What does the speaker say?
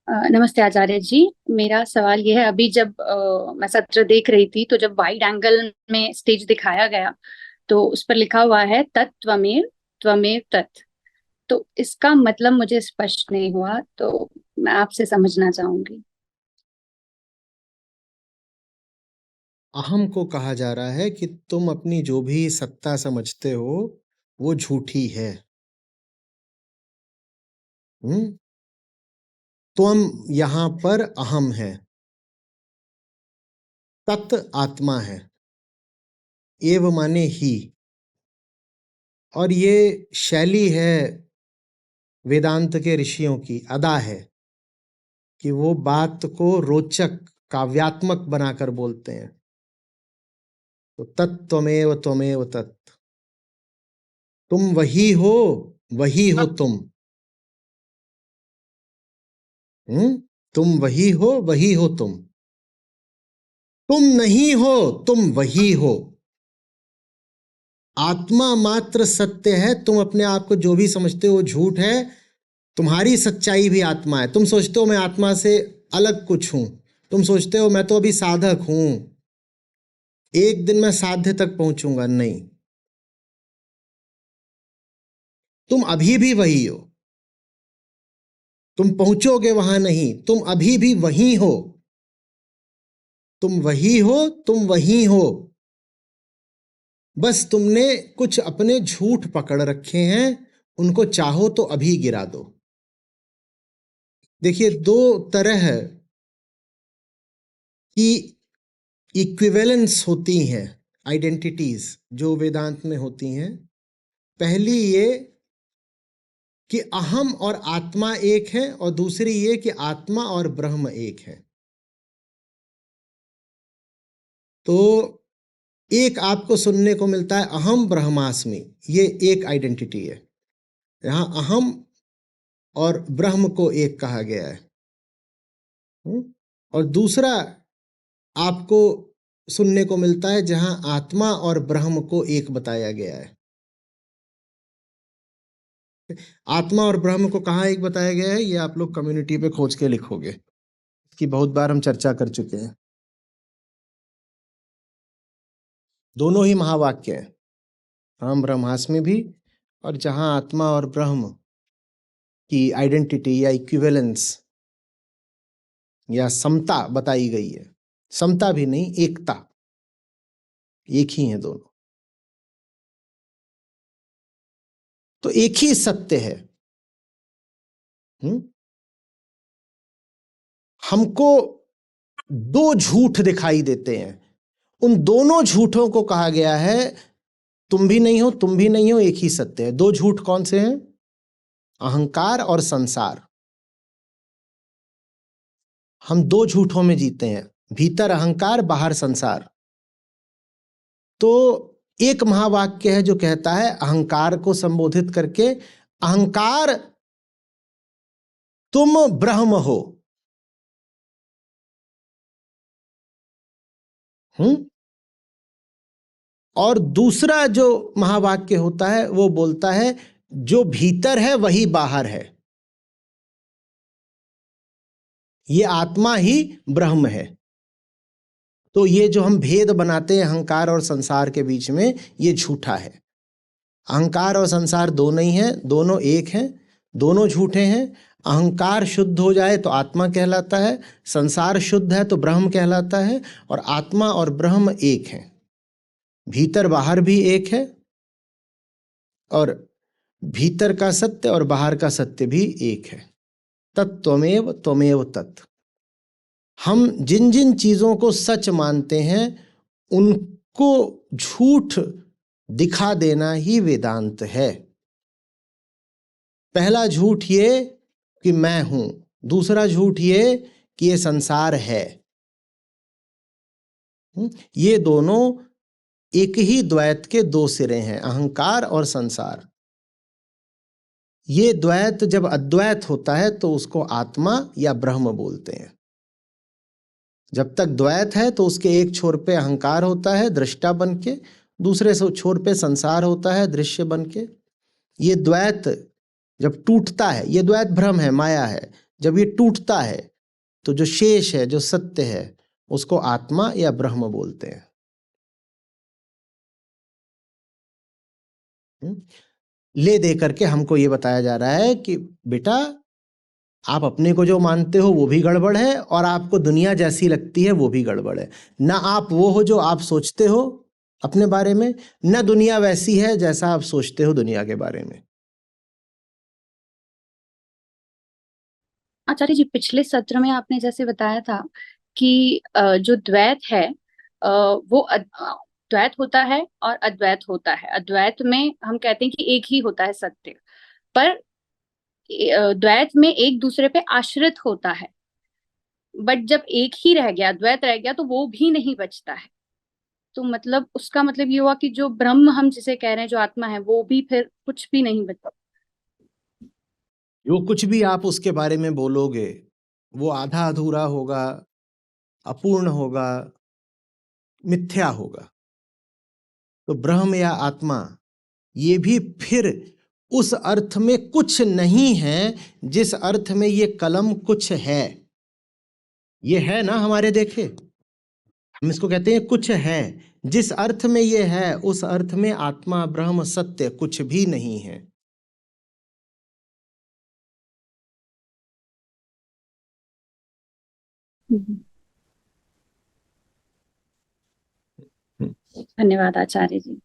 नमस्ते आचार्य जी। मेरा सवाल ये है, अभी जब मैं सत्र देख रही थी तो जब वाइड एंगल में स्टेज दिखाया गया तो उस पर लिखा हुआ है तत्त्वमेव त्वमेव तत्। तो इसका मतलब मुझे स्पष्ट नहीं हुआ, तो मैं आपसे समझना चाहूंगी। अहम को कहा जा रहा है कि तुम अपनी जो भी सत्ता समझते हो वो झूठी है। हम्म त्वम यहाँ पर अहम है, तत् आत्मा है, एव माने ही। और ये शैली है वेदांत के ऋषियों की, अदा है कि वो बात को रोचक काव्यात्मक बनाकर बोलते हैं। तो तत्त्वमेव त्वमेव तत्, तुम वही हो तुम। तुम वही हो तुम नहीं हो, तुम वही हो। आत्मा मात्र सत्य है। तुम अपने आप को जो भी समझते हो वो झूठ है। तुम्हारी सच्चाई भी आत्मा है। तुम सोचते हो मैं आत्मा से अलग कुछ हूं। तुम सोचते हो मैं तो अभी साधक हूं, एक दिन मैं साध्य तक पहुंचूंगा। नहीं, तुम अभी भी वही हो। तुम पहुंचोगे वहां नहीं, तुम अभी भी वही हो। तुम वही हो, तुम वही हो। बस तुमने कुछ अपने झूठ पकड़ रखे हैं, उनको चाहो तो अभी गिरा दो। देखिए, दो तरह की इक्विवेलेंस होती हैं, आइडेंटिटीज जो वेदांत में होती हैं। पहली ये कि अहम और आत्मा एक है, और दूसरी ये कि आत्मा और ब्रह्म एक है। तो एक आपको सुनने को मिलता है अहम ब्रह्मास्मि, ये एक आइडेंटिटी है। यहां अहम और ब्रह्म को एक कहा गया है। और दूसरा आपको सुनने को मिलता है जहां आत्मा और ब्रह्म को एक बताया गया है। आत्मा और ब्रह्म को कहाँ एक बताया गया है, ये आप लोग कम्युनिटी पे खोज के लिखोगे। इसकी बहुत बार हम चर्चा कर चुके हैं। दोनों ही महावाक्य हैं, अहम ब्रह्मास्मि भी, और जहां आत्मा और ब्रह्म की आइडेंटिटी या इक्विवेलेंस या समता बताई गई है। समता भी नहीं, एकता। एक ही है दोनों। तो एक ही सत्य है। हम्म हमको दो झूठ दिखाई देते हैं। उन दोनों झूठों को कहा गया है तुम भी नहीं हो, तुम भी नहीं हो, एक ही सत्य है। दो झूठ कौन से हैं? अहंकार और संसार। हम दो झूठों में जीते हैं, भीतर अहंकार, बाहर संसार। तो एक महावाक्य है जो कहता है अहंकार को संबोधित करके, अहंकार तुम ब्रह्म हो। हम्म और दूसरा जो महावाक्य होता है वो बोलता है जो भीतर है वही बाहर है, ये आत्मा ही ब्रह्म है। तो ये जो हम भेद बनाते हैं अहंकार और संसार के बीच में, ये झूठा है। अहंकार और संसार दो नहीं है, दोनों एक हैं। दोनों झूठे हैं। अहंकार शुद्ध हो जाए तो आत्मा कहलाता है, संसार शुद्ध है तो ब्रह्म कहलाता है। और आत्मा और ब्रह्म एक हैं, भीतर बाहर भी एक है। और भीतर का सत्य और बाहर का सत्य भी एक है। तत्त्वमेव त्वमेव तत्। हम जिन जिन चीजों को सच मानते हैं उनको झूठ दिखा देना ही वेदांत है। पहला झूठ ये कि मैं हूं, दूसरा झूठ ये कि ये संसार है। ये दोनों एक ही द्वैत के दो सिरे हैं, अहंकार और संसार। ये द्वैत जब अद्वैत होता है तो उसको आत्मा या ब्रह्म बोलते हैं। जब तक द्वैत है तो उसके एक छोर पे अहंकार होता है दृष्टा बन के, दूसरे छोर पे संसार होता है दृश्य बन के। ये द्वैत जब टूटता है, ये द्वैत भ्रम है, माया है। जब ये टूटता है तो जो शेष है, जो सत्य है, उसको आत्मा या ब्रह्म बोलते हैं। ले दे करके हमको ये बताया जा रहा है कि बेटा, आप अपने को जो मानते हो वो भी गड़बड़ है, और आपको दुनिया जैसी लगती है वो भी गड़बड़ है। ना आप वो हो जो आप सोचते हो अपने बारे में, ना दुनिया वैसी है जैसा आप सोचते हो दुनिया के बारे में। आचार्य जी, पिछले सत्र में आपने जैसे बताया था कि जो द्वैत है वो द्वैत होता है और अद्वैत होता है। अद्वैत में हम कहते हैं कि एक ही होता है सत्य, पर द्वैत में एक दूसरे पे आश्रित होता है। बट जब एक ही रह गया, द्वैत रह गया, तो वो भी नहीं बचता है। तो मतलब उसका मतलब ये हुआ कि जो ब्रह्म हम जिसे कह रहे हैं, जो आत्मा है, वो भी फिर कुछ भी नहीं बचा। जो कुछ भी आप उसके बारे में बोलोगे वो आधा अधूरा होगा, अपूर्ण होगा, मिथ्या होगा। तो ब्रह्म या आत्मा ये भी फिर उस अर्थ में कुछ नहीं है जिस अर्थ में ये कलम कुछ है। ये है ना हमारे, देखे, हम इसको कहते हैं कुछ है। जिस अर्थ में ये है उस अर्थ में आत्मा, ब्रह्म, सत्य कुछ भी नहीं है। धन्यवाद आचार्य जी।